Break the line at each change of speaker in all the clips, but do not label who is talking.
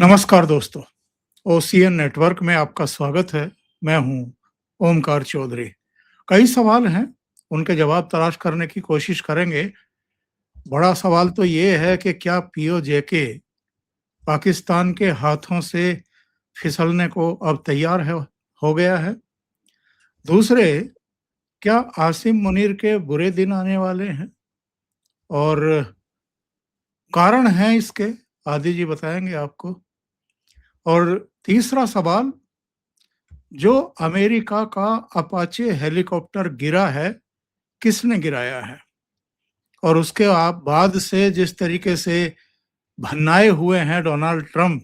नमस्कार दोस्तों, OCN network में आपका स्वागत है। मैं हूं ओमकार चौधरी। कई सवाल हैं, उनके जवाब तलाश करने की कोशिश करेंगे। बड़ा सवाल तो ये है कि क्या पीओजेके पाकिस्तान के हाथों से फिसलने को अब तैयार है हो गया है? दूसरे, क्या आसिम मुनीर के बुरे दिन आने वाले हैं? और कारण हैं इसके, आदि जी बताएंगे आपको। और तीसरा सवाल, जो अमेरिका का अपाचे हेलीकॉप्टर गिरा है, किसने गिराया है? और उसके आप बाद से जिस तरीके से भन्नाए हुए हैं डोनाल्ड ट्रंप,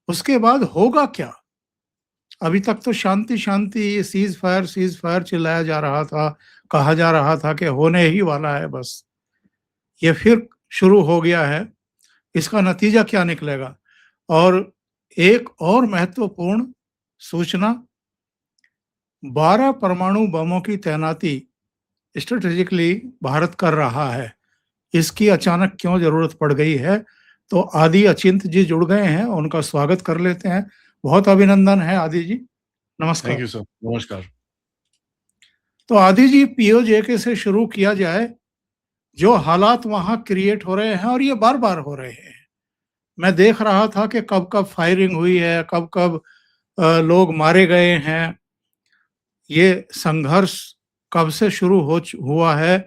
उसके बाद होगा क्या? अभी तक तो शांति शांति ये सीज फायर चिल्लाया जा रहा था, कहा जा रहा था कि होने ही वाला है बस। ये फिर शुरू हो गया है। इसका नतीजा क्या निकलेगा? और एक और महत्वपूर्ण सूचना, 12 परमाणु बमों की तैनाती स्ट्रेटेजिकली भारत कर रहा है। इसकी अचानक क्यों जरूरत पड़ गई है? तो आदि अचिंत जी जुड़ गए हैं, उनका स्वागत कर लेते हैं। बहुत अभिनंदन है आदि जी,
थैंक
नमस्कार।
You sir. नमस्कार।
तो आदि जी, पीओजेके से शुरू किया जाए। जो हालात वहां क्रिएट हो रहे हैं और ये बार बार हो रहे हैं, मैं देख रहा था कि कब कब फायरिंग हुई है, कब कब लोग मारे गए हैं। ये संघर्ष कब से शुरू हुआ है?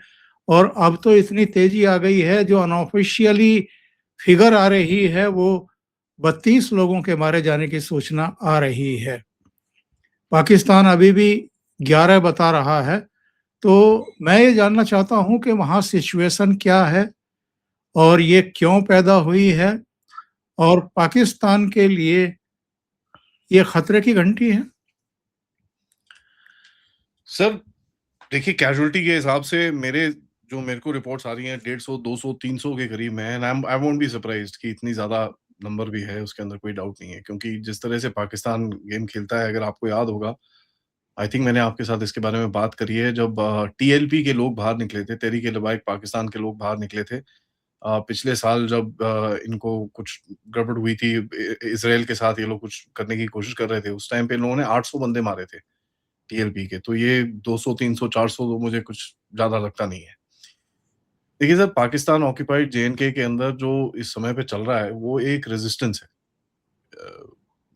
और अब तो इतनी तेजी आ गई है, जो अनऑफिशियली फिगर आ रही है वो 32 लोगों के मारे जाने की सूचना आ रही है। पाकिस्तान अभी भी 11 बता रहा है। तो मैं ये जानना चाहता हूं कि वहां सिचुएशन क्या है और ये क्यों पैदा हुई है, और पाकिस्तान के लिए ये खतरे की घंटी है।
सर देखिए, कैजुअलिटी के हिसाब से मेरे को रिपोर्ट्स आ रही हैं 150, 200, 300 के करीब में, and I won't be surprised कि इतनी ज़्यादा नंबर भी है, उसके अंदर कोई डाउट नहीं है। क्योंकि जिस तरह से पाकिस्तान गेम खेलता है, अगर आपको याद होगा, आई थिंक मैंने आपके साथ इसके बारे में बात करी है, जब टीएलपी के लोग बाहर निकले थे, तहरीक-ए-लबाइक पाकिस्तान के लोग बाहर निकले थे। पिछले साल जब इनको कुछ गड़बड़ हुई थी, इज़राइल के साथ ये लोग कुछ करने की कोशिश कर रहे थे, उस टाइम पे इन लोगों ने 800 बंदे मारे थे। टीएलपी के, तो ये 200, 300, 400 तो मुझे कुछ ज़्यादा लगता नहीं है। देखिए सर, पाकिस्तान ऑक्युपाइड जेएनके के अंदर जो इस समय पे चल रहा है, वो एक रेजिस्टेंस है।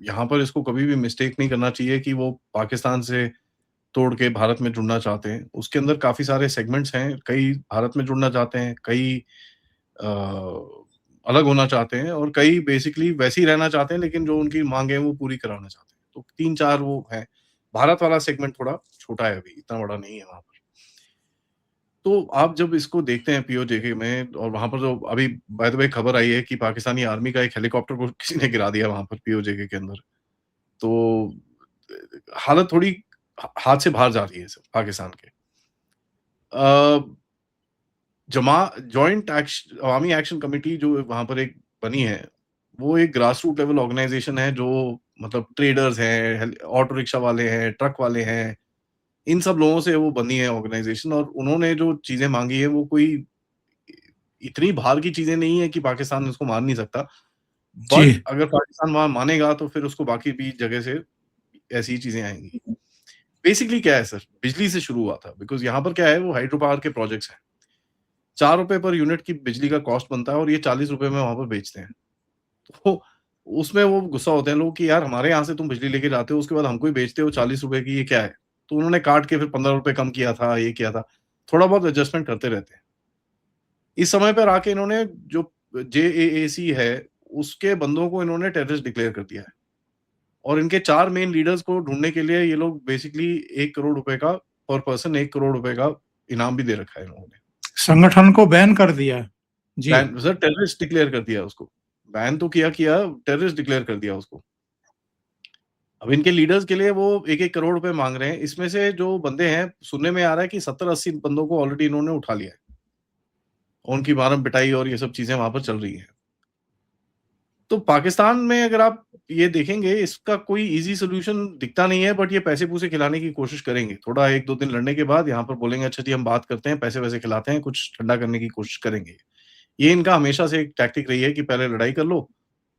यहाँ पर इसको कभी भी मिस्टेक नहीं करना चाहिए कि वो पाकिस्तान से तोड़ के भारत में जुड़ना चाहते हैं। उसके अंदर काफ़ी सारे सेगमेंट्स हैं, कई भारत में जुड़ना चाहते हैं, कई अ, अलग होना चाहते हैं, और कई बेसिकली वैसे ही रहना चाहते हैं, लेकिन जो उनकी माँग है, वो पूरी कराना चाहते हैं। तो 3-4 वो हैं। भारत वाला सेगमेंट थोड़ा छोटा है अभी, इतना बड़ा नहीं है वहाँ पर। तो आप जब इसको देखते हैं पीओजेके में, और वहाँ पर जो अभी बाय द वे खबर आई है कि पाकिस्तानी आर्मी का एक हेलीकॉप्टर को किसी ने गिरा दिया वहाँ पर पीओजेके के अंदर। तो हालत थोड़ी हाथ से बाहर जा रही है सर पाकिस्तान के। अ, जमा जॉइंट अवामी एक्शन कमेटी जो वहाँ पर एक बनी है, वो एक ग्रास रूट लेवल ऑर्गेनाइज़ेशन है, जो मतलब ट्रेडर्स हैं, ऑटो रिक्शा वाले हैं, ट्रक वाले हैं, इन सब लोगों से वो बनी है ऑर्गेनाइज़ेशन, और उन्होंने जो चीज़ें माँगी है, वो कोई इतनी बाहर की चीज़ें नहीं है कि पाकिस्तान उसको मान नहीं सकता।
जी।
बट अगर पाकिस्तान वहाँ मानेगा, तो फिर उसको बाकी भी जगह से ऐसी ही चीज़ें आएँगी। बेसिकली क्या है सर, बिजली से शुरू हुआ था, बिकॉज़ यहाँ पर क्या है, वो हाइड्रो पावर के प्रोजेक्ट्स हैं। ₹4 पर यूनिट की बिजली का कॉस्ट बनता है, और ये ₹40 में वहाँ पर बेचते हैं। तो उसमें वो गुस्सा होते हैं लोग कि यार, हमारे यहाँ से तुम बिजली लेके जाते हो, उसके बाद हमको ही बेचते हो ₹40 की, ये क्या है? तो उन्होंने काट के फिर ₹15 कम किया था, ये किया था। थोड़ा बहुत एडजस्टमेंट करते रहते हैं। इस समय पर आके इन्होंने जो जेएएसी है, उसके बंदों को इन्होंने टेररिस्ट डिक्लेयर कर दिया है। और इनके 4 मेन लीडर्स को ढूँढने के लिए ये लोग बेसिकली ₹1 करोड़ का पर पर्सन ₹1 करोड़ का इनाम भी दे रखा है इन लोगों ने।
संगठन को बैन कर दिया है। जी।
बैन सर, टेररिस्ट डिक्लेयर कर दिया उसको। बैन तो किया, टेररिस्ट डिक्लेयर कर दिया उसको। अब इनके लीडर्स के लिए वो 1-1 करोड़ रुपए माँग रहे हैं। इसमें से जो बंदे हैं, सुनने में आ रहा है कि 70-80 बंदों को ऑलरेडी इन्होंने उठा लिया है। और उनकी मारम-पिटाई और ये सब चीज़ें वहाँ पर चल रही हैं। तो पाकिस्तान में अगर आप ये देखेंगे, इसका कोई ईज़ी सॉल्यूशन दिखता नहीं है, बट ये पैसे-पूसे खिलाने की कोशिश करेंगे। थोड़ा 1-2 दिन लड़ने के बाद यहाँ पर बोलेंगे, अच्छा जी हम बात करते हैं, पैसे-वैसे खिलाते हैं, कुछ ठंडा करने की कोशिश करेंगे। ये इनका हमेशा से एक टैक्टिक रही है कि पहले लड़ाई कर लो,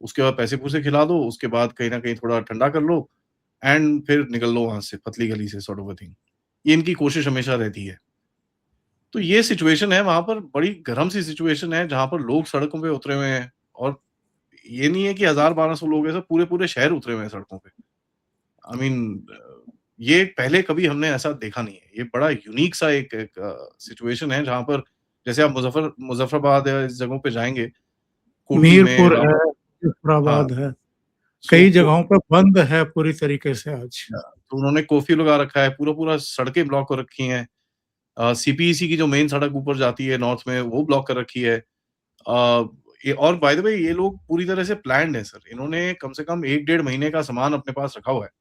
उसके बाद पैसे-पूसे खिला दो, उसके बाद कहीं न कहीं थोड़ा ठंडा कर लो एंड फिर निकल लो वहाँ से पतली गली से सॉर्ट ऑफ अ थिंग। ये इनकी कोशिश हमेशा रहती है। तो ये सिचुएशन है वहाँ पर, बड़ी गरम सी सिचुएशन है जहाँ पर लोग सड़कों पे उतरे हुए हैं और ये नहीं है कि 1000-1200 लोग हैं, सब पूरे-पूरे शहर उतरे हुए हैं सड़कों पे। आई मीन ये पहले कभी हमने ऐसा देखा नहीं है। ये बड़ा यूनिक सा एक एक सिचुएशन है जहाँ पर जैसे आप मुज़फ़्फ़राबाद या इस जगहों पे जाएँगे, कोठी में,
मीरपुर है,
राम हाँ,
मुज़फ़्फ़राबाद है,
सो
कई
को
जगहों पे बंद है पूरी तरीके से आज।
तो उन्होंने कर्फ्यू लगा रखा है, पूरा-पूरा सड़कें ब्लॉक कर रखी हैं। सीपीईसी की जो मेन सड़क ऊपर जाती है नॉर्थ में, वो ब्लॉक कर रखी है। ये और बाय द वे ये लोग पूरी तरह से प्लान्ड है सर। इन्होंने कम से कम 1 डेढ़ महीने का सामान अपने पास रखा हुआ है।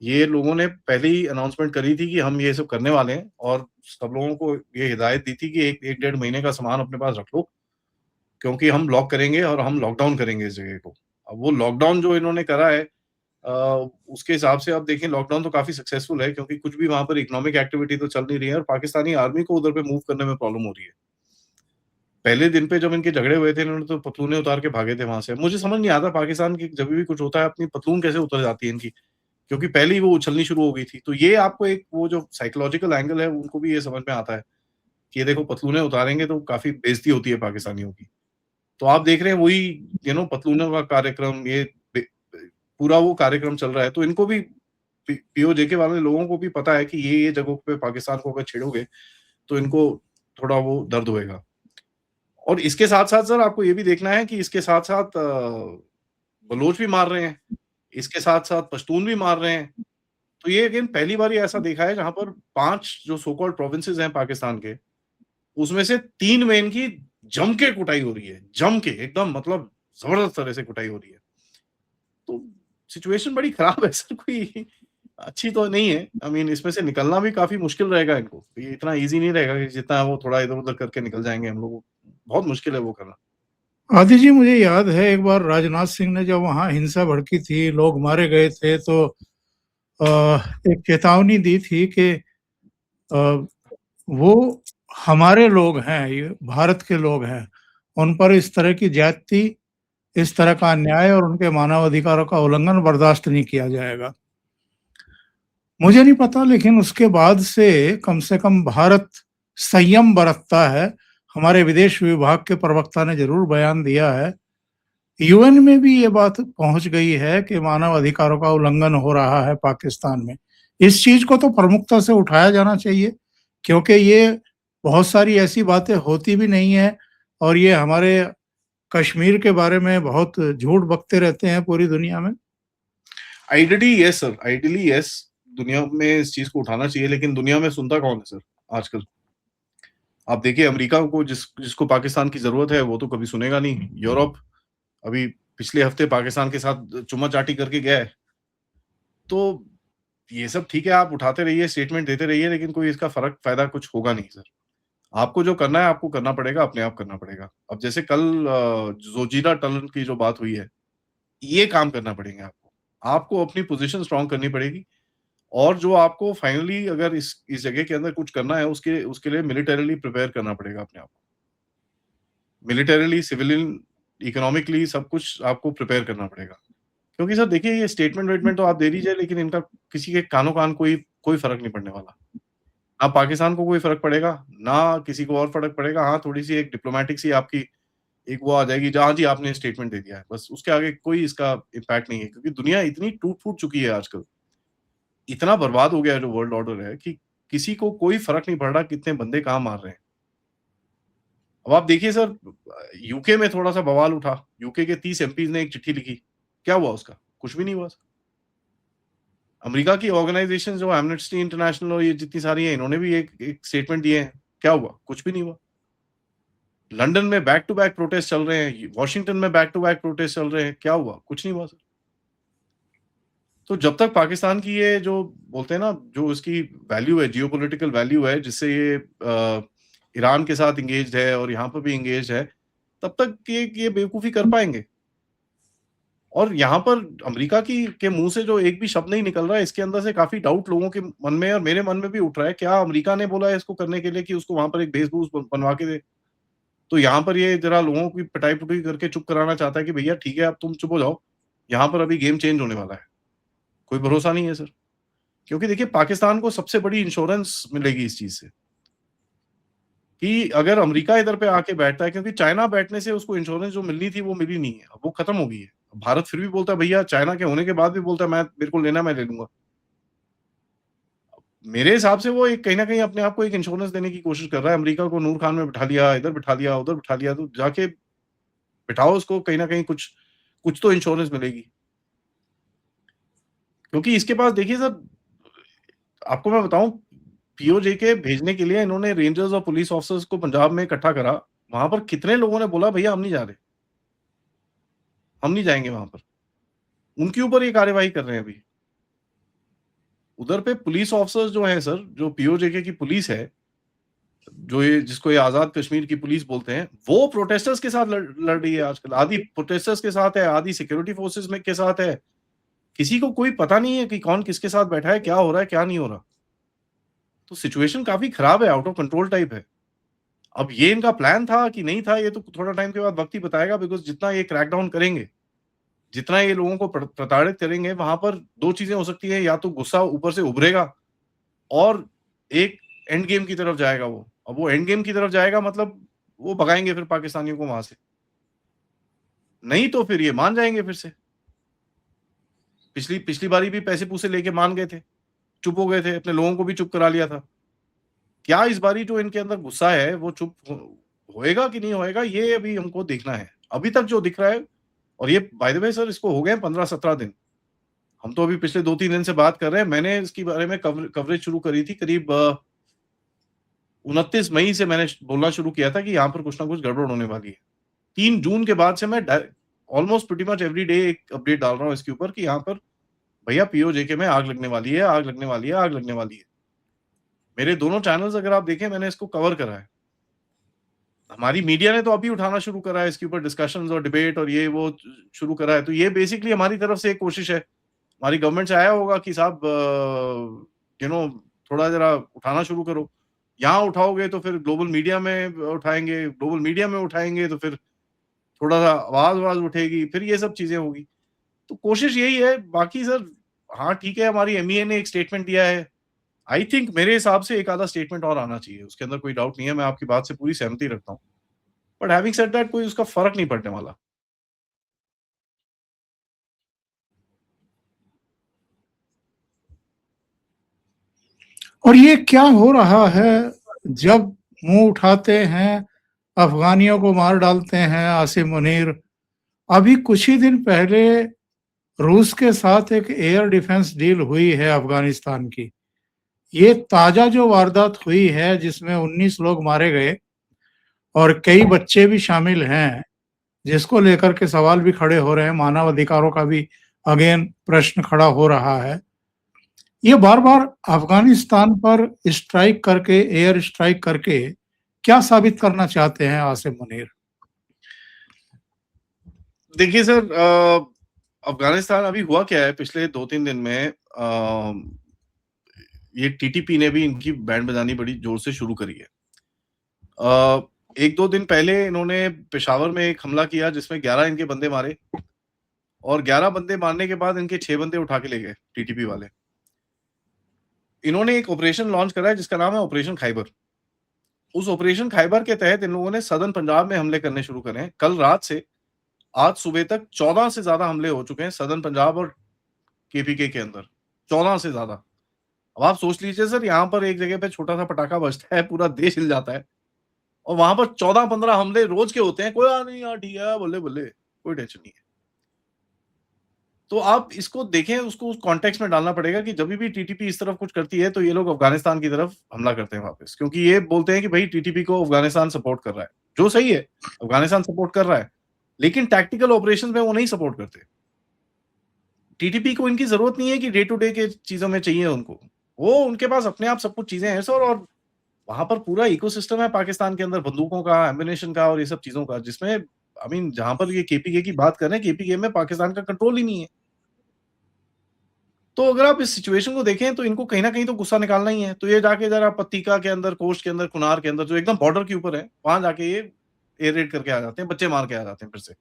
ये लोगों ने पहले ही अनाउंसमेंट करी थी कि हम ये सब करने वाले हैं और सब लोगों को ये हिदायत दी थी कि 1 डेढ़ महीने का सामान अपने पास रख लो, क्योंकि हम ब्लॉक करेंगे और हम लॉकडाउन करेंगे इस जगह को। अब वो लॉकडाउन जो इन्होंने करा है अ, उसके हिसाब से आप देखें लॉकडाउन तो काफ़ी सक्सेसफुल है, क्योंकि कुछ भी वहाँ पर इकोनॉमिक एक्टिविटी तो चल नहीं रही है और पाकिस्तानी आर्मी को उधर पे मूव करने में प्रॉब्लम हो रही है। पहले दिन पे जब इनके झगड़े हुए थे, इन्होंने तो पतलूनें उतार के भागे थे वहाँ से। मुझे समझ नहीं आता पाकिस्तान की जब भी कुछ होता है अपनी पतलून कैसे उतर जाती है इनकी, क्योंकि पहले ही वो उछलनी शुरू हो गई थी। तो ये आपको एक वो जो साइकोलॉजिकल एंगल है उनको भी ये समझ में आता है कि ये देखो पतलूनें उतारेंगे तो काफ़ी बेइज़्ज़ती होती है पाकिस्तानियों की। तो आप देख रहे हैं वही पतलूनों का कार्यक्रम ये बे पूरा वो कार्यक्रम चल रहा है। तो इनको भी पीओजेके वाले लोगों को भी पता है कि ये जगहों पे पाकिस्तान को अगर छेड़ोगे तो इनको थोड़ा वो दर्द होएगा। और इसके साथ-साथ सर आपको ये भी देखना है कि इसके साथ-साथ बलोच भी मार रहे हैं, इसके साथ-साथ पश्तून भी मार रहे हैं। तो ये अगेन पहली बार ये ऐसा देखा है जहाँ पर 5 जो सो कॉल्ड प्रोविंसेस हैं पाकिस्तान के, उसमें से 3 में इनकी जम के कुटाई हो रही है, जम के एकदम मतलब ज़बरदस्त तरह से कुटाई हो रही है। तो सिचुएशन बड़ी खराब है सर, कोई अच्छी तो नहीं है। आई मीन इसमें से निकलना भी काफ़ी मुश्किल रहेगा इनको। ये इतना ईज़ी नहीं रहेगा कि जितना वो थोड़ा इधर-उधर करके निकल जाएँगे हम लोग, बहुत मुश्किल है वो करना।
आदि जी, मुझे याद है एक बार राजनाथ सिंह ने जब वहाँ हिंसा भड़की थी, लोग मारे गए थे, तो अ, एक चेतावनी दी थी कि अ, वो हमारे लोग हैं, ये भारत के लोग हैं, उन पर इस तरह की ज्यादती, इस तरह का अन्याय और उनके मानव अधिकारों का उल्लंघन बर्दाश्त नहीं किया जाएगा। मुझे नहीं पता, लेकिन उसके बाद से कम भारत संयम बरतता है। हमारे विदेश विभाग के प्रवक्ता ने ज़रूर बयान दिया है। यूएन में भी ये बात पहुँच गई है कि मानव अधिकारों का उल्लंघन हो रहा है पाकिस्तान में। इस चीज़ को तो प्रमुखता से उठाया जाना चाहिए, क्योंकि ये बहुत सारी ऐसी बातें होती भी नहीं हैं और ये हमारे कश्मीर के बारे में बहुत झूठ बकते रहते हैं पूरी दुनिया में।
Ideally yes sir, ideally yes. दुनिया में इस चीज़ को उठाना चाहिए, लेकिन दुनिया में सुनता कौन है सर आजकल? आप देखिए अमेरिका को जिसको पाकिस्तान की ज़रूरत है, वो तो कभी सुनेगा नहीं। यूरोप अभी पिछले हफ्ते पाकिस्तान के साथ चुमा-चाटी करके गया है। तो ये सब ठीक है, आप उठाते रहिए, स्टेटमेंट देते रहिए, लेकिन कोई इसका फ़र्क फ़ायदा कुछ होगा नहीं सर। आपको जो करना है, आपको करना पड़ेगा, अपने आप करना पड़ेगा। अब जैसे कल ज़ोजिला टनल की जो बात हुई है, ये काम करना पड़ेंगे आपको। आपको अपनी पोज़ीशन स्ट्रॉन्ग करनी पड़ेगी और जो आपको फाइनली अगर इस जगह के अंदर कुछ करना है, उसके उसके लिए मिलिटरीली प्रिपेयर करना पड़ेगा अपने आप को। मिलिटरीली, सिविलियन, इकोनॉमिकली सब कुछ आपको प्रिपेयर करना पड़ेगा। क्योंकि सर देखिए ये स्टेटमेंट वेटमेंट तो आप दे दीजिए, लेकिन इनका किसी के कानो-कान कोई कोई फ़र्क नहीं पड़ने वाला। ना पाकिस्तान को कोई फ़र्क पड़ेगा, ना किसी को और फ़र्क पड़ेगा। हाँ, थोड़ी-सी एक डिप्लोमैटिक सी आपकी एक वो आ जाएगी, हाँ जी, आपने स्टेटमेंट दे दिया है। बस उसके आगे कोई इसका इम्पैक्ट नहीं है, क्योंकि दुनिया इतनी टूट-फूट चुकी है आजकल। इतना बर्बाद हो गया है जो वर्ल्ड ऑर्डर है कि किसी को कोई फ़र्क नहीं पड़ रहा कितने बंदे कहाँ मार रहे हैं। अब आप देखिए सर यूके में थोड़ा-सा बवाल उठा। यूके के 30 एमपीज़ ने एक चिट्ठी लिखी। क्या हुआ उसका? कुछ भी नहीं हुआ। अमेरिका की ऑर्गनाइज़ेशंस जो एम्नेस्टी इंटरनेशनल और ये जितनी सारी हैं, इन्होंने भी एक एक स्टेटमेंट दिए हैं। क्या हुआ? कुछ भी नहीं हुआ। लंदन में बैक टू बैक प्रोटेस्ट चल रहे हैं, वॉशिंगटन में बैक टू बैक प्रोटेस्ट चल रहे हैं। क्या हुआ? कुछ नहीं हुआ सर। तो जब तक पाकिस्तान की ये जो बोलते हैं ना, जो इसकी वैल्यू है, जियोपॉलिटिकल वैल्यू है, जिससे ये ईरान के साथ एंगेज्ड है और यहाँ पर भी एंगेज्ड है, तब तक ये बेवकूफ़ी कर पाएँगे। और यहाँ पर अमेरिका की के मुँह से जो एक भी शब्द नहीं निकल रहा है, इसके अंदर से काफ़ी डाउट लोगों के मन में और मेरे मन में भी उठ रहा है। क्या अमेरिका ने बोला है इसको करने के लिए कि उसको वहाँ पर एक बेस बूस बनवा के दे? तो यहाँ पर ये जरा लोगों की पिटाई-पुटाई करके चुप कराना चाहता है कि भैया ठीक है, अब तुम चुप हो जाओ। यहाँ पर अभी गेम चेंज होने वाला है। कोई भरोसा नहीं है सर। क्योंकि देखिए पाकिस्तान को सबसे बड़ी इंश्योरेंस मिलेगी इस चीज़ से, कि अगर अमेरिका इधर पे आके बैठता है, क्योंकि चाइना बैठने से उसको इंश्योरेंस जो मिलनी थी वो मिली नहीं है, अब वो खत्म हो गई है। भारत फिर भी बोलता है भैया, चाइना के होने के बाद भी बोलता है मैं मेरे को लेना है, मैं ले लूँगा। मेरे हिसाब से वो एक कहीं न कहीं अपने आप को एक इंश्योरेंस देने की कोशिश कर रहा है। अमेरिका को नूर खान में बिठा लिया, इधर बिठा लिया, उधर बिठा लिया, तो जाके बिठाओ उसको, कहीं न कहीं कुछ कुछ तो इंश्योरेंस मिलेगी। क्योंकि इसके पास देखिए सर, आपको मैं बताऊँ, पीओजे के भेजने के लिए इन्होंने रेंजर्स और पुलिस ऑफिसर्स को पंजाब में इकट्ठा करा। वहाँ पर कितने लोगों ने बोला भैया हम नहीं जा रहे, हम नहीं जाएँगे वहाँ पर। उनके ऊपर ये कार्यवाही कर रहे हैं अभी। उधर पे पुलिस ऑफिसर्स जो हैं सर, जो पीओजे की पुलिस है, जो ये जिसको ये आज़ाद कश्मीर की पुलिस बोलते हैं, वो प्रोटेस्टर्स के साथ लड़ रही है आजकल। आधी प्रोटेस्टर्स के साथ है, आधी सिक्योरिटी फोर्सेस में के साथ है। किसी को कोई पता नहीं है कि कौन किसके साथ बैठा है, क्या हो रहा है, क्या नहीं हो रहा। तो सिचुएशन काफ़ी खराब है, आउट ऑफ कंट्रोल टाइप है। अब ये इनका प्लान था कि नहीं था, ये तो थोड़ा टाइम के बाद वक़्त ही बताएगा, बिकॉज़ जितना ये क्रैकडाउन करेंगे, जितना ये लोगों को प्रताड़ित करेंगे, वहाँ पर 2 चीज़ें हो सकती हैं, या तो गुस्सा ऊपर से उभरेगा और एक एंड गेम की तरफ जाएगा वो। अब वो एंड गेम की तरफ जाएगा मतलब वो भगाएँगे फिर पाकिस्तानियों को वहाँ से। नहीं तो फिर ये मान जाएँगे फिर से। पिछली पिछली बारी भी पैसे-पूसे लेके मान गए थे, चुप हो गए थे, अपने लोगों को भी चुप करा लिया था। क्या इस बारी जो इनके अंदर गुस्सा है वो चुप होएगा कि नहीं होएगा, ये अभी हमको देखना है। अभी तक जो दिख रहा है, और ये बाय द वे सर इसको हो गए 15-17 दिन। हम तो अभी पिछले 2-3 दिन से बात कर रहे हैं। मैंने इसके बारे में कवरेज शुरू करी थी करीब 29 मई से मैंने बोलना शुरू किया था कि यहाँ पर कुछ ना कुछ गड़बड़ होने वाली है। 3 जून के बाद से मैं almost pretty much every day एक अपडेट डाल रहा हूँ इसके ऊपर कि यहाँ पर भैया पीओजेके में आग लगने वाली है, आग लगने वाली है, आग लगने वाली है। मेरे दोनों चैनल्स अगर आप देखें, मैंने इसको कवर करा है। हमारी मीडिया ने तो अभी उठाना शुरू करा है इसके ऊपर, डिस्कशंस और डिबेट और ये वो शुरू करा है। तो ये बेसिकली हमारी तरफ से एक कोशिश है। हमारी गवर्नमेंट से आया होगा कि साहब थोड़ा ज़रा उठाना शुरू करो। यहाँ उठाओगे तो फिर ग्लोबल मीडिया में उठाएँगे, ग्लोबल मीडिया में उठाएँगे तो फिर थोड़ा-सा आवाज़-वाज़ उठेगी, फिर ये सब चीज़ें होगी। तो कोशिश यही है, बाकी सर हाँ, ठीक है, हमारी एमईए ने एक स्टेटमेंट दिया है। आई थिंक मेरे हिसाब से एक आधा स्टेटमेंट और आना चाहिए, उसके अंदर कोई डाउट नहीं है, मैं आपकी बात से पूरी सहमति रखता हूँ। बट हैविंग सेड दैट कोई उसका फ़र्क नहीं पड़ने वाला।
और ये क्या हो रहा है जब मुंह उठाते हैं, अफगानियों को मार डालते हैं आसिम मुनीर। अभी कुछ ही दिन पहले रूस के साथ एक एयर डिफेंस डील हुई है अफगानिस्तान की। ये ताजा जो वारदात हुई है जिसमें 19 लोग मारे गए और कई बच्चे भी शामिल हैं, जिसको लेकर के सवाल भी खड़े हो रहे हैं, मानव अधिकारों का भी अगेन प्रश्न खड़ा हो रहा है। ये बार-बार अफगानिस्तान पर स्ट्राइक करके, एयर स्ट्राइक करके क्या साबित करना चाहते हैं आसिम मुनीर?
देखिए सर, अफ़गानिस्तान अभी हुआ क्या है पिछले 2-3 दिन में, ये टीटीपी ने भी इनकी बैंड बजानी बड़ी ज़ोर से शुरू करी है। 1-2 दिन पहले इन्होंने पेशावर में एक हमला किया जिसमें 11 इनके बंदे मारे, और 11 बंदे मारने के बाद इनके 6 बंदे उठा के ले गए टीटीपी वाले। इन्होंने एक ऑपरेशन लॉन्च करा है जिसका नाम है ऑपरेशन खैबर। उस ऑपरेशन खैबर के तहत इन लोगों ने सदर्न पंजाब में हमले करने शुरू करे हैं। कल रात से आज सुबह तक 14 से ज़्यादा हमले हो चुके हैं सदर्न पंजाब और केपीके के अंदर, 14 से ज़्यादा। अब आप सोच लीजिए सर, यहाँ पर एक जगह पे छोटा-सा पटाखा बजता है, पूरा देश हिल जाता है, और वहाँ पर 14-15 हमले रोज़ के होते हैं। कोई नहीं यार, ठीक है, बल्ले-बल्ले, कोई टेंशन नहीं है। तो आप इसको देखें, उसको उस कॉन्टेक्स्ट में डालना पड़ेगा कि जभी भी टीटीपी इस तरफ कुछ करती है, तो ये लोग अफ़गानिस्तान की तरफ हमला करते हैं वापस। क्योंकि ये बोलते हैं कि भई टीटीपी को अफ़गानिस्तान सपोर्ट कर रहा है, जो सही है, अफ़गानिस्तान सपोर्ट कर रहा है, लेकिन टैक्टिकल ऑपरेशंस में वो नहीं सपोर्ट करते। टीटीपी को इनकी ज़रूरत नहीं है कि डे टू डे के चीज़ों में चाहिए उनको। वो उनके पास अपने आप सब कुछ चीज़ें हैं सर, और वहाँ पर पूरा इकोसिस्टम है पाकिस्तान के अंदर, बंदूकों का, एम्युनिशन का और ये सब चीज़ों का, जिसमें आई मीन जहाँ पर ये केपीके की बात कर रहे हैं, केपीके में पाकिस्तान का कंट्रोल ही नहीं है। तो अगर आप इस सिचुएशन को देखें, तो इनको कहीं न कहीं तो गुस्सा निकालना ही है। तो ये जाके ज़रा पत्तिका के अंदर, कोस्ट के अंदर, कुनार के अंदर, जो एकदम बॉर्डर के ऊपर है, वहाँ जाके ये एयर रेड करके आ जाते हैं, बच्चे मार के आ जाते हैं फिर से।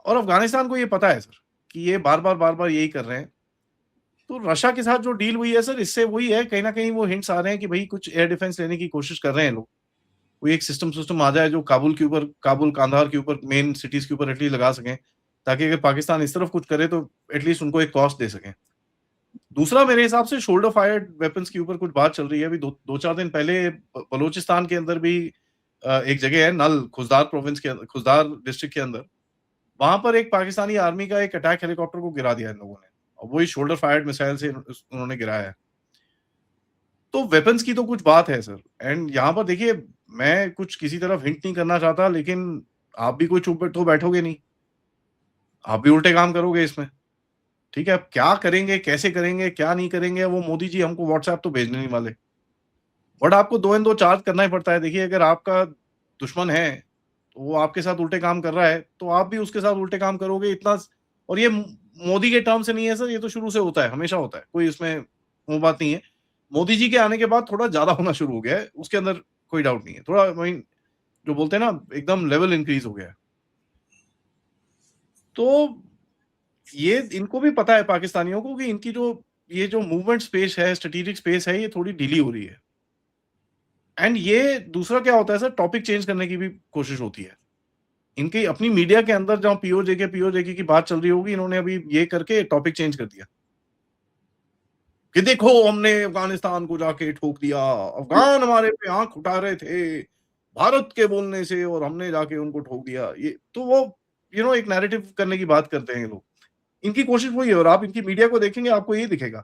और अफगानिस्तान को ये पता है सर कि ये बार-बार यही कर रहे हैं। तो रशिया के साथ जो डील हुई है सर, इससे वही है, कहीं न कहीं वो हिंट्स आ रहे हैं कि भई कुछ एयर डिफेंस लेने की कोशिश कर रहे हैं लोग। कोई एक सिस्टम आ जाए जो काबुल, कांधार के ऊपर, मेन सिटीज़ के ऊपर एटलीस्ट लगा सकें, ताकि अगर पाकिस्तान इस तरफ कुछ करे तो एटलीस्ट उनको एक कॉस्ट दे सकें। दूसरा मेरे हिसाब से शोल्डर फायर्ड वेपन्स के ऊपर कुछ बात चल रही है। अभी 2-4 दिन पहले बलूचिस्तान के अंदर भी एक जगह है नल, खुजदार डिस्ट्रिक्ट के अंदर। वहाँ पर एक पाकिस्तानी आर्मी का एक अटैक हेलीकॉप्टर को गिरा दिया इन लोगों ने। और वही शोल्डर फायर्ड मिसाइल से उन्होंने गिराया है। तो वेपन्स की तो कुछ बात है सर। एंड यहाँ पर देखिए, मैं कुछ किसी तरफ हिंट नहीं करना चाहता, लेकिन आप भी कोई चुप तो बैठोगे नहीं। आप भी उल्टे काम करोगे इसमें। ठीक है? अब क्या करेंगे, कैसे करेंगे, क्या नहीं करेंगे, वो मोदी जी हमको व्हाट्सएप तो भेजने नहीं वाले। बट आपको 2 एंड 2 चार्ज करना ही पड़ता है। देखिए, अगर आपका दुश्मन है, तो वो आपके साथ उल्टे काम कर रहा है, तो आप भी उसके साथ उल्टे काम करोगे इतना। और ये मोदी के टर्म से नहीं है सर, ये तो शुरू से होता है, हमेशा होता है। कोई इसमें वो बात नहीं है। मोदी जी के आने के बाद थोड़ा ज़्यादा होना शुरू हो गया है, उसके अंदर कोई डाउट नहीं है। थोड़ा वही जो बोलते हैं ना, एकदम लेवल इंक्रीज़ हो गया है। तो ये इनको भी पता है पाकिस्तानियों को कि इनकी ये जो मूवमेंट स्पेस है, स्ट्रैटेजिक स्पेस है, ये थोड़ी ढीली हो रही है। एंड ये दूसरा क्या होता है सर, टॉपिक चेंज करने की भी कोशिश होती है। इनकी अपनी मीडिया के अंदर जहाँ पीओजेके की बात चल रही होगी, इन्होंने अभी ये करके टॉपिक चेंज कर दिया कि देखो हमने अफगानिस्तान को जाके ठोक दिया, अफगान हमारे पे आँख उठा रहे थे, भारत के बोलने से, और हमने जाके उनको ठोक दिया। ये तो वो एक नैरेटिव करने की बात करते हैं ये लोग। इनकी कोशिश वही है, और आप इनकी मीडिया को देखेंगे, आपको ये दिखेगा।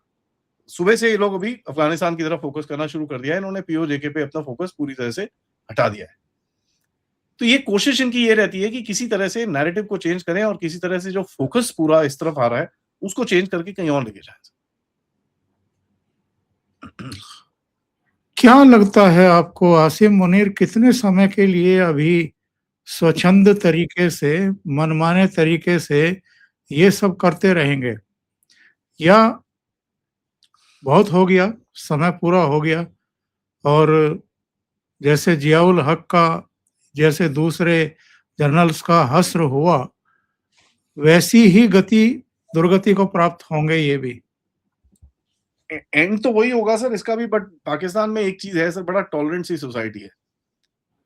सुबह से ये लोग अभी अफगानिस्तान की तरफ फोकस करना शुरू कर दिया है। इन्होंने पीओजेके पे अपना फोकस पूरी तरह से हटा दिया है। तो ये कोशिश इनकी ये रहती है कि किसी तरह से नैरेटिव को चेंज करें, और किसी तरह से जो फोकस पूरा इस तरफ आ रहा है, उसको चेंज करके कहीं और लेके जाएँ।
क्या लगता है आपको, आसिम मुनीर कितने समय के लिए अभी स्वच्छंद तरीके से, मनमाने तरीके से ये सब करते रहेंगे? या बहुत हो गया, समय पूरा हो गया, और जैसे जियाउल हक का, जैसे दूसरे जर्नल्स का हश्र हुआ, वैसी ही दुर्गति को प्राप्त होंगे ये भी?
एंड तो वही होगा सर इसका भी। बट पाकिस्तान में एक चीज है सर, बड़ा टॉलरेंट सी सोसाइटी है।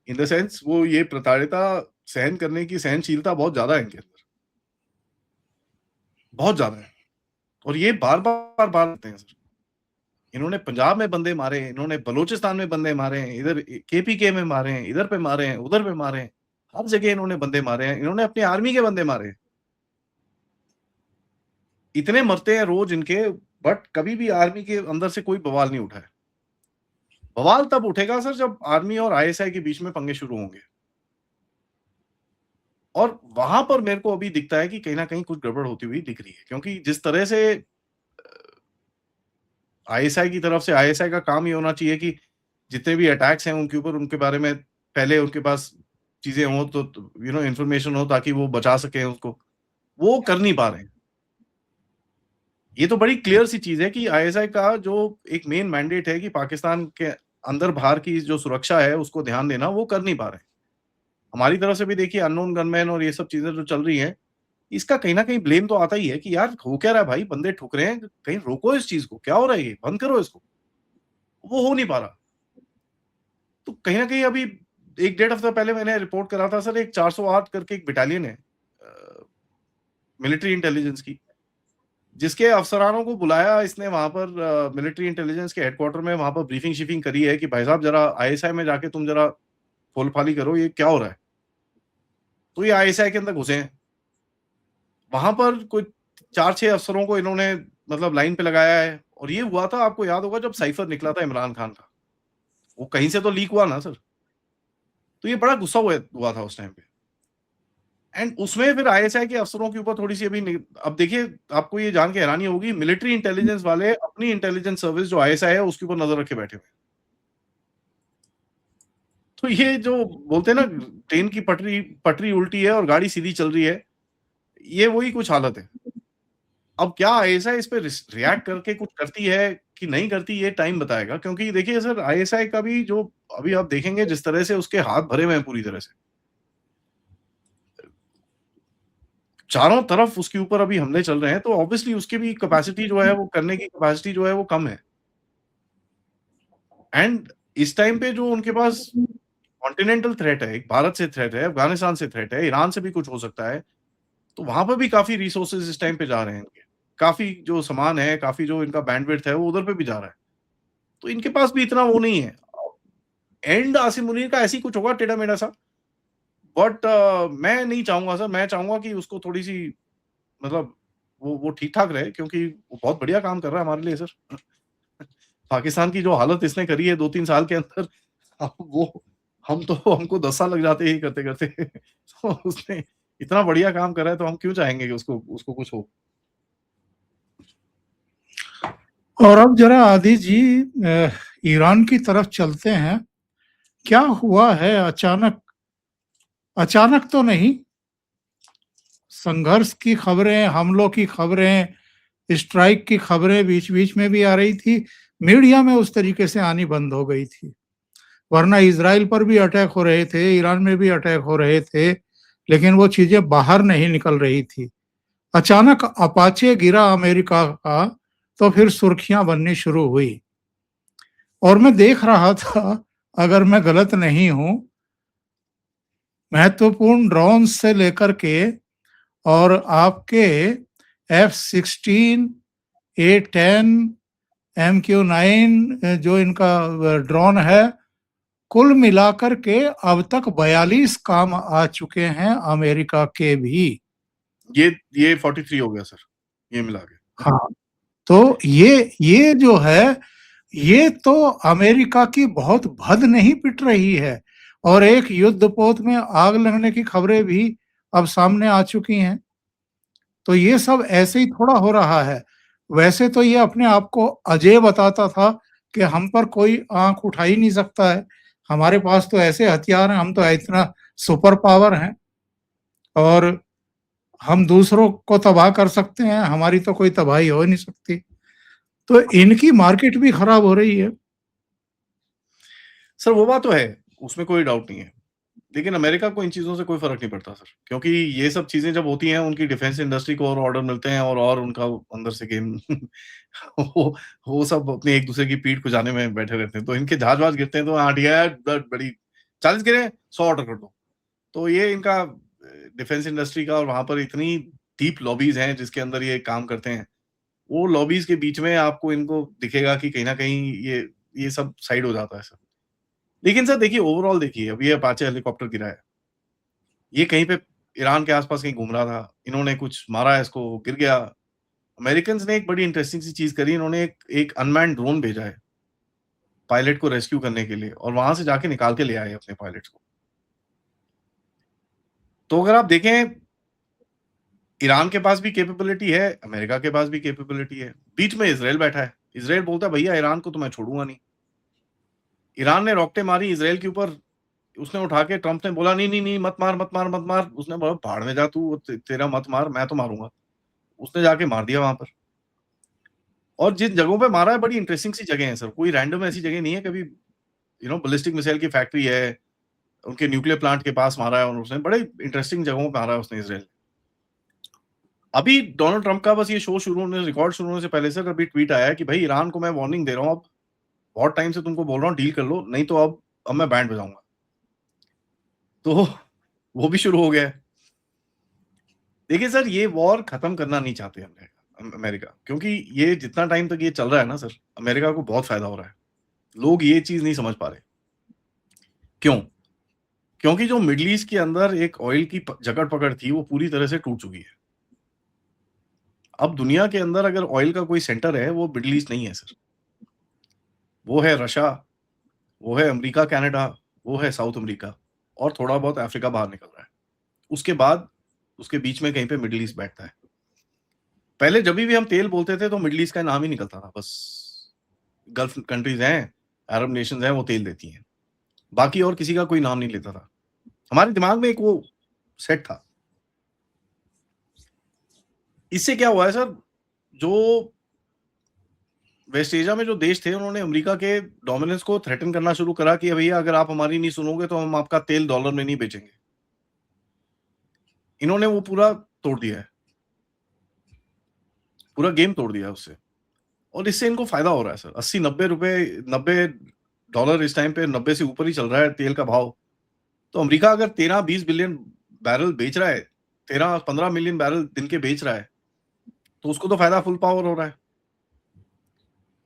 इन द सेंस, वो ये प्रताड़िता सहन करने की सहनशीलता बहुत ज्यादा है इनके अंदर, बहुत ज्यादा है। और ये बार बार करते हैं सर। इन्होंने पंजाब में बंदे मारे, इन्होंने बलूचिस्तान में बंदे मारे हैं, इधर केपीके में मारे हैं, इधर पे मारे हैं, उधर पे मारे हैं। हर जगह इन्होंने बंदे मारे हैं। इन्होंने अपनी आर्मी के बंदे मारे हैं। इतने मरते हैं रोज इनके, बट कभी भी आर्मी के अंदर से कोई बवाल नहीं उठा है। बवाल तब उठेगा सर जब आर्मी और आईएसआई के बीच में पंगे शुरू होंगे। और वहां पर मेरे को अभी दिखता है कि कहीं ना कहीं कुछ गड़बड़ होती हुई दिख रही है, क्योंकि जिस तरह से आईएसआई की तरफ से, आईएसआई का काम ये होना चाहिए कि जितने भी अटैक्स हैं उनके ऊपर, उनके बारे में पहले उनके पास चीजें हो, तो इंफॉर्मेशन हो, ताकि वो बचा सके उसको। वो कर नहीं पा रहे हैं। ये तो बड़ी क्लियर सी चीज है कि आईएसआई का जो एक मेन मैंडेट है कि पाकिस्तान के अंदर बाहर की जो सुरक्षा है उसको ध्यान देना, वो कर नहीं पा रहे हैं। हमारी तरफ से भी देखिए अननोन गनमैन और ये सब चीजें जो चल रही हैं, इसका कहीं न कहीं ब्लेम तो आता ही है कि यार हो क्या रहा है भाई, बंदे ठुक रहे हैं, कहीं रोको इस चीज़ को, क्या हो रहा है ये? बंद करो इसको। वो हो नहीं पा रहा। तो कहीं न कहीं अभी 1 डेढ़ हफ्ता पहले मैंने रिपोर्ट करा था सर, एक 408 करके एक बटालियन है मिलिट्री इंटेलिजेंस की, जिसके अफसरानों को बुलाया इसने वहाँ पर मिलिट्री इंटेलिजेंस के हेडक्वार्टर में, वहाँ पर ब्रीफिंग-शीफिंग करी है कि भाई साहब ज़रा आईएसआई में जाके तुम ज़रा खोल-फाली करो, ये क्या हो रहा है? तो ये आईएसआई के अंदर घुसे हैं। वहाँ पर कोई 4-6 अफ़सरों को इन्होंने मतलब लाइन पे लगाया है, और ये हुआ था, आपको याद होगा, जब साइफ़र निकला था इमरान खान का। वो कहीं से तो लीक हुआ ना सर। तो ये बड़ा गुस्सा हुआ था उस टाइम पे। एंड उसमें फिर आईएसआई के अफ़सरों के ऊपर थोड़ी-सी अभी अब देखिए, आपको ये जान के हैरानी होगी, मिलिट्री इंटेलिजेंस वाले अपनी इंटेलिजेंस सर्विस जो आईएसआई है उसके ऊपर नज़र रखे बैठे हुए हैं। तो ये जो बोलते हैं ना, ट्रेन की पटरी पटरी उल्टी है और गाड़ी सीधी चल रही है, ये वही कुछ हालत है। अब क्या आईएसआई इस पे रिएक्ट करके कुछ करती है कि नहीं करती, ये टाइम बताएगा। क्योंकि देखिए सर, आईएसआई का भी जो अभी आप देखेंगे जिस तरह से उसके हाथ भरे हुए हैं पूरी तरह से, चारों तरफ उसके ऊपर अभी हमले चल रहे हैं, तो ऑब्वियसली उसकी भी कैपेसिटी जो है, वो करने की कैपेसिटी जो है वो कम है। एंड इस टाइम पे जो उनके पास कॉन्टिनेंटल थ्रेट है, एक भारत से थ्रेट है, अफगानिस्तान से थ्रेट है, ईरान से भी कुछ हो सकता है, तो वहाँ पर भी काफ़ी रिसोर्सेज़ इस टाइम पे जा रहे हैं इनके। काफ़ी जो सामान है, काफ़ी जो इनका बैंडविड्थ है, वो उधर पे भी जा रहा है। तो इनके पास भी इतना वो नहीं है। एंड आसिम मुनीर का ऐसे ही कुछ होगा टेढ़ा-मेढ़ा सा, बट मैं नहीं चाहूँगा सर, मैं चाहूँगा कि उसको थोड़ी-सी मतलब वो ठीक-ठाक रहे, क्योंकि वो बहुत बढ़िया काम कर रहा है हमारे लिए सर। पाकिस्तान की जो हालत इसने करी है 2-3 साल के अंदर, अब वो हमको 10 साल लग जाते हैं यही करते-करते। तो उसने इतना बढ़िया काम करा है, तो हम क्यों चाहेंगे कि उसको उसको कुछ हो?
और अब जरा आदि जी ईरान की तरफ चलते हैं। क्या हुआ है अचानक? अचानक तो नहीं, संघर्ष की खबरें, हमलों की खबरें, स्ट्राइक की खबरें बीच-बीच में भी आ रही थी। मीडिया में उस तरीके से आनी बंद हो गई थी। वरना इज़राइल पर भी अटैक हो रहे थे, ईरान में भी अटैक हो रहे थे, लेकिन वो चीज़ें बाहर नहीं निकल रही थी। अचानक अपाचे गिरा अमेरिका का, तो फिर सुर्खियां बननी शुरू हुई। और मैं देख रहा था, अगर मैं गलत नहीं हूं, महत्वपूर्ण ड्रोन से लेकर के और आपके F-16, A-10, MQ-9 जो इनका ड्रोन है, कुल मिलाकर के अब तक 42 काम आ चुके हैं अमेरिका के भी।
ये 43 हो गया सर, ये मिला के।
हाँ, तो ये जो है, ये तो अमेरिका की बहुत भद नहीं पिट रही है, और एक युद्धपोत में आग लगने की खबरें भी अब सामने आ चुकी हैं। तो ये सब ऐसे ही थोड़ा हो रहा है। वैसे तो ये अपने आप को अजेय बताता था कि हम पर कोई आँख उठा ही नहीं सकता है। हमारे पास तो ऐसे हथियार हैं, हम तो इतना सुपर पावर हैं और हम दूसरों को तबाह कर सकते हैं, हमारी तो कोई तबाही हो ही नहीं सकती। तो इनकी मार्केट भी खराब हो रही है।
सर वो बात तो है, उसमें कोई डाउट नहीं है। लेकिन अमेरिका को इन चीज़ों से कोई फ़र्क नहीं पड़ता सर, क्योंकि ये सब चीज़ें जब होती हैं, उनकी डिफेंस इंडस्ट्री को और ऑर्डर मिलते हैं, और उनका अंदर से गेम वो वो सब अपनी एक-दूसरे की पीठ खुजाने में बैठे रहते हैं। तो इनके जहाज-वहाज गिरते हैं, तो हाँ ठीक है, ब बड़ी 40 गिरे, 100 ऑर्डर कर दो। तो ये इनका डिफेंस इंडस्ट्री का, और वहाँ पर इतनी डीप लॉबीज़ हैं जिसके अंदर ये काम करते हैं। वो लॉबीज़ के बीच में आपको इनको दिखेगा कि कहीं न कहीं ये सब साइड हो जाता है सर। लेकिन सर देखिए, ओवरऑल देखिए, अभी ये अपाचे हेलीकॉप्टर गिरा है। ये कहीं पे ईरान के आस-पास कहीं घूम रहा था। इन्होंने कुछ मारा इसको, गिर गया। अमेरिकन्स ने एक बड़ी इंटरेस्टिंग सी चीज़ करी, इन्होंने एक एक अनमैन्ड ड्रोन भेजा है, पायलट को रेस्क्यू करने के लिए, और वहाँ से जाके निकाल के ले आए अपने पायलट्स को। तो अगर आप देखें, ईरान के पास भी कैपेबिलिटी है, अमेरिका के पास भी कैपेबिलिटी है। बीच में इज़राइल बैठा है। इज़राइल बोलता है भैया ईरान को तो मैं छोड़ूँगा नहीं। ईरान ने रॉकेटें मारी इज़राइल के ऊपर, उसने उठा के, ट्रम्प ने बोला नहीं, नहीं, नहीं मत मार, मत मार, मत मार। उसने बोला भाड़ में जा तू, तेरा मत मार, मैं तो मारूँगा। उसने जाके मार दिया वहाँ पर। और जिन जगहों पे मारा है, बड़ी इंटरेस्टिंग सी जगह है सर, कोई रैंडम ऐसी जगह नहीं है। कभी बैलिस्टिक मिसाइल की फैक्ट्री है, उनके न्यूक्लियर प्लांट के पास मारा है, और उसने बड़े इंटरेस्टिंग जगहों पे मारा है उसने इज़राइल। अभी डोनाल्ड ट्रम्प का बस ये शो शुरू होने, रिकॉर्ड शुरू होने से पहले सर अभी ट्वीट आया है कि भाई ईरान को मैं वार्निंग दे रहा हूँ, अब बहुत टाइम से तुमको बोल रहा हूँ डील कर लो, नहीं तो अब मैं बैंड बजाऊँगा। तो वो भी शुरू हो गया है। देखिए सर, ये वॉर खत्म करना नहीं चाहते अमेरिका, क्योंकि ये जितना टाइम तक ये चल रहा है ना सर, अमेरिका को बहुत फ़ायदा हो रहा है। लोग ये चीज़ नहीं समझ पा रहे। क्यों? क्योंकि जो मिडल ईस्ट के अंदर एक ऑयल की जकड़-पकड़ थी, वो पूरी तरह से टूट चुकी है। अब दुनिया के अंदर अगर ऑयल का कोई सेंटर है, वो मिडल ईस्ट नहीं है सर। वो है रशा, वो है अमेरिका, कनाडा, वो है साउथ अमेरिका, और थोड़ा बहुत अफ्रीका बाहर निकल रहा है। उसके बाद उसके बीच में कहीं पे मिडल ईस्ट बैठता है। पहले जभी भी हम तेल बोलते थे, तो मिडल ईस्ट का नाम ही निकलता था बस। गल्फ कंट्रीज़ हैं, अरब नेशंस हैं, वो तेल देती हैं। बाकी और किसी का कोई नाम नहीं लेता था। हमारे दिमाग में एक वो सेट था। इससे क्या हुआ है सर, जो वेस्ट एशिया में जो देश थे उन्होंने अमेरिका के डोमिनेंस को थ्रेटन करना शुरू करा कि भैया अगर आप हमारी नहीं सुनोगे तो हम आपका तेल डॉलर में नहीं बेचेंगे। इन्होंने वो पूरा तोड़ दिया है, पूरा गेम तोड़ दिया है उससे, और इससे इनको फायदा हो रहा है सर। 80-90 रुपए, 90 डॉलर इस टाइम पे 90 से ऊपर ही चल रहा है तेल का भाव। तो अमेरिका अगर 13-20 बिलियन बैरल बेच रहा है, 13-15 मिलियन बैरल दिन के बेच रहा है, तो उसको तो फायदा फुल पावर हो रहा है।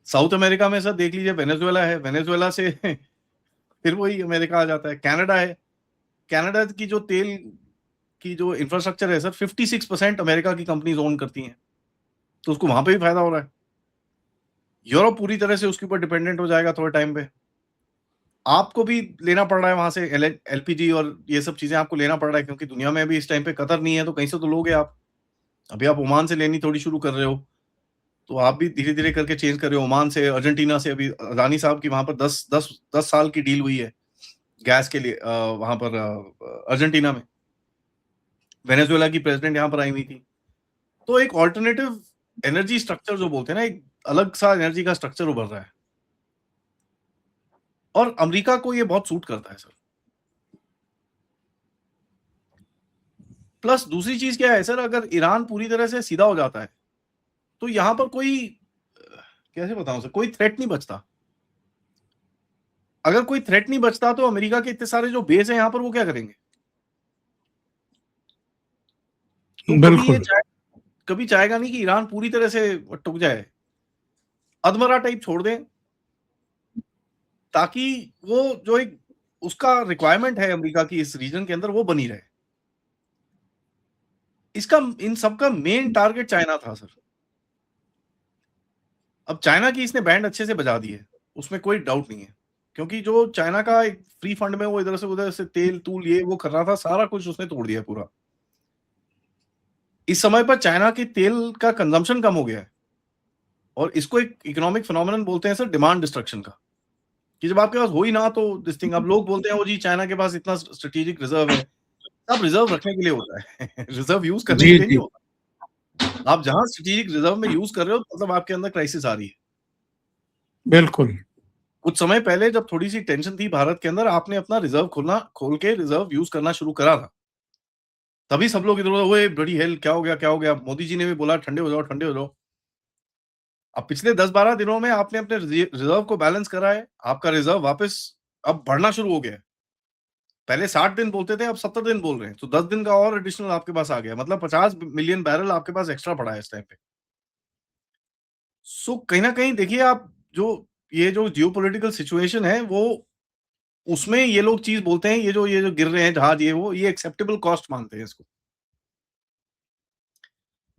साउथ अमेरिका में सर देख लीजिए, वेनेजुएला है, वेनेजुएला से फिर वही अमेरिका आ जाता है। कनाडा है, कनाडा की जो तेल की जो इंफ्रास्ट्रक्चर है सर, 56% अमेरिका की कंपनीज ओन करती हैं, तो उसको वहां पे भी फायदा हो रहा है। यूरोप पूरी तरह से उसके ऊपर डिपेंडेंट हो जाएगा थोड़े टाइम पे। आपको भी लेना पड़ रहा है वहां से एलपीजी और ये सब चीजें आपको लेना पड़ रहा है, क्योंकि दुनिया में अभी इस टाइम पे कतर नहीं है, तो कहीं से तो लोगे आप। अभी आप ओमान से लेनी थोड़ी शुरू कर रहे हो, तो आप भी धीरे धीरे करके चेंज कर रहे हो। ओमान से, अर्जेंटीना से, अभी अदानी साहब की वहां पर 10 साल की डील हुई है गैस के लिए, वहां पर अर्जेंटीना में। वेनेजुएला की प्रेसिडेंट यहाँ पर आई हुई थी। तो एक ऑल्टरनेटिव एनर्जी स्ट्रक्चर जो बोलते हैं ना, एक अलग सा एनर्जी का स्ट्रक्चर उभर रहा है, और अमेरिका को ये बहुत सूट करता है सर। प्लस दूसरी चीज क्या है सर, अगर ईरान पूरी तरह से सीधा हो जाता है, तो यहां पर कोई, कैसे बताऊं सर, कोई थ्रेट नहीं बचता। अगर कोई थ्रेट नहीं बचता तो अमेरिका के इतने सारे जो बेस है यहां पर, वो क्या करेंगे? तो
बिल्कुल।
कभी चाहेगा नहीं कि ईरान पूरी तरह से टूट जाए, अधमरा टाइप छोड़ दें, ताकि वो जो एक उसका रिक्वायरमेंट है अमेरिका की इस रीजन के अंदर, वो बनी रहे। इसका, इन सबका मेन टारगेट चाइना था सर। अब चाइना की इसने बैंड अच्छे से बजा दी है, उसमें कोई डाउट नहीं है, क्योंकि जो चाइना का एक फ्री फंड में वो इधर से उधर से तेल तूल ये वो कर रहा था, सारा कुछ उसने तोड़ दिया पूरा। इस समय पर चाइना की तेल का कंजम्पशन कम हो गया है, और इसको एक इकोनॉमिक फिनोमेनन बोलते हैं सर, डिमांड डिस्ट्रक्शन का, कि जब आपके पास हो ही ना तो दिस थिंग। अब लोग बोलते हैं वो जी चाइना के पास इतना स्ट्रेटेजिक रिजर्व है। सब रिजर्व रखने के लिए होता है रिजर्व यूज करने
जी,
के लिए नहीं
जी।
होता। आप जहां स्ट्रेटेजिक रिजर्व में यूज कर रहे हो, मतलब आपके अंदर क्राइसिस आ रही है।
बिल्कुल।
कुछ समय पहले जब थोड़ी सी टेंशन थी भारत के अंदर, आपने अपना रिजर्व खोल के रिजर्व यूज करना शुरू करा था। तभी सब लोग इधर उधर, ओए ब्लडी हेल, क्या हो गया, क्या हो गया? मोदी जी ने भी बोला ठंडे हो जाओ, ठंडे हो जाओ। अब पिछले 10-12 दिनों में आपने अपने रिजर्व को बैलेंस करा है, आपका रिजर्व वापस अब बढ़ना शुरू हो गया है। पहले 60 दिन बोलते थे, अब 70 दिन बोल रहे हैं, तो 10 दिन का और एडिशनल आपके पास आ गया, मतलब 50 मिलियन बैरल आपके पास एक्स्ट्रा पड़ा है इस टाइम पे। सो कहीं ना कहीं देखिए आप, जो ये जो जियोपॉलिटिकल सिचुएशन है, वो उसमें ये लोग चीज बोलते हैं, ये जो गिर रहे हैं जहाज, ये वो, ये एक्सेप्टेबल कॉस्ट मानते हैं इसको।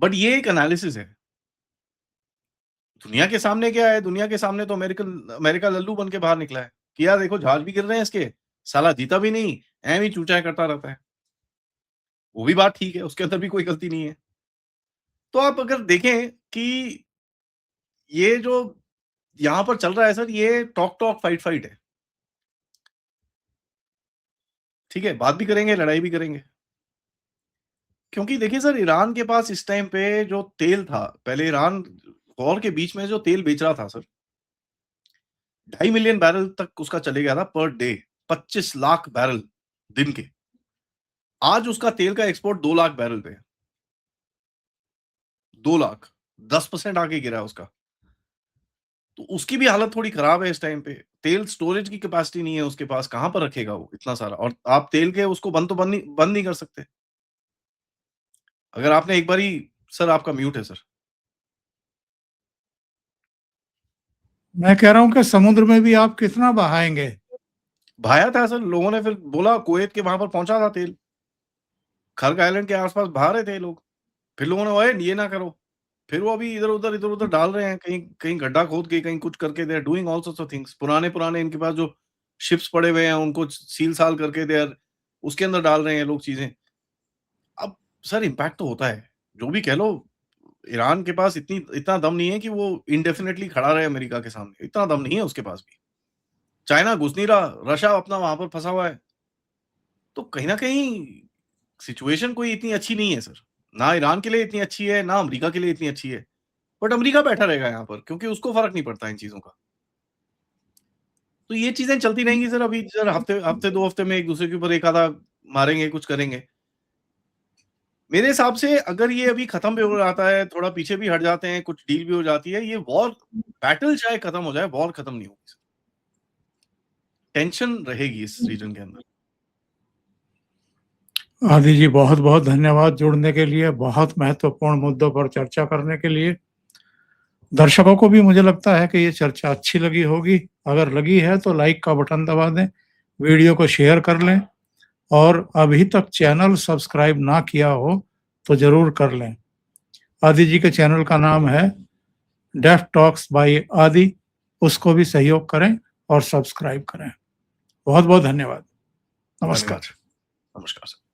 बट ये एक एनालिसिस है। दुनिया के सामने क्या है? दुनिया के सामने तो अमेरिका लल्लू बन के बाहर निकला है कि यार देखो जहाज भी गिर रहे हैं इसके, साला जीता भी नहीं, एवं ही चूचा करता रहता है। वो भी बात ठीक है, उसके अंदर भी कोई गलती नहीं है। तो आप अगर देखें कि ये जो यहाँ पर चल रहा है सर, ये टॉक टॉक फाइट फाइट है। ठीक है, बात भी करेंगे, लड़ाई भी करेंगे। क्योंकि देखिए सर, ईरान के पास इस टाइम पे जो तेल था, पहले ईरान वॉर के बीच में जो तेल बेच रहा था सर, 2.5 मिलियन बैरल तक उसका चले गया था पर डे, 25 लाख बैरल दिन के। आज उसका तेल का एक्सपोर्ट 2 लाख बैरल पे है। 2 लाख, 10% आगे गिरा है उसका। तो उसकी भी हालत थोड़ी खराब है इस टाइम पे। तेल स्टोरेज की कैपेसिटी नहीं है उसके पास, कहां पर रखेगा वो इतना सारा? और आप तेल के उसको बंद नहीं कर सकते। अगर आपने एक बारी, सर आपका म्यूट है सर।
मैं कह रहा हूं कि समुद्र में भी आप कितना बहाएंगे?
भाया था सर, लोगों ने फिर बोला, कुवैत के वहां पर पहुंचा था तेल, खर्ग आइलैंड के आसपास बहा रहे थे लोग। फिर लोगों ने, ओए ये ना करो। फिर वो अभी इधर उधर डाल रहे हैं, कहीं कहीं गड्ढा खोद के, कहीं कुछ करके, they are doing all sorts of things. पुराने पुराने इनके पास जो शिप्स पड़े हुए हैं, उनको सील साल करके दे आर उसके अंदर डाल रहे हैं लोग चीजें। अब सर इम्पैक्ट तो होता है, जो भी कह लो। ईरान के पास इतना दम नहीं है कि वो इंडेफिनेटली खड़ा रहे अमेरिका के सामने, इतना दम नहीं है उसके पास भी। चाइना घुस नहीं रहा, रशिया अपना वहां पर फंसा हुआ है। तो कहीं ना कहीं सिचुएशन कोई इतनी अच्छी नहीं है सर। ना ईरान के लिए इतनी अच्छी है, ना अमेरिका के लिए इतनी अच्छी है। बट अमेरिका बैठा रहेगा यहाँ पर क्योंकि उसको फर्क नहीं पड़ता इन चीजों का। तो ये चीजें चलती रहेंगी सर। अभी सर हफ्ते 2 हफ्ते में एक दूसरे के ऊपर एक आधा मारेंगे, कुछ करेंगे। मेरे हिसाब से अगर ये अभी खत्म भी हो जाता है, थोड़ा पीछे भी हट जाते हैं, कुछ डील भी हो जाती है, ये वॉर बैटल चाहे खत्म हो जाए, वॉर खत्म नहीं होगी सर। टेंशन रहेगी इस रीजन के अंदर।
आदि जी, बहुत बहुत धन्यवाद जुड़ने के लिए, बहुत महत्वपूर्ण मुद्दों पर चर्चा करने के लिए। दर्शकों को भी मुझे लगता है कि ये चर्चा अच्छी लगी होगी। अगर लगी है तो लाइक का बटन दबा दें, वीडियो को शेयर कर लें और अभी तक चैनल सब्सक्राइब ना किया हो तो जरूर कर लें। आदि जी के चैनल का नाम है डेफ टॉक्स बाय आदि, उसको भी सहयोग करें और सब्सक्राइब करें। बहुत बहुत धन्यवाद। नमस्कार।
नमस्कार सर।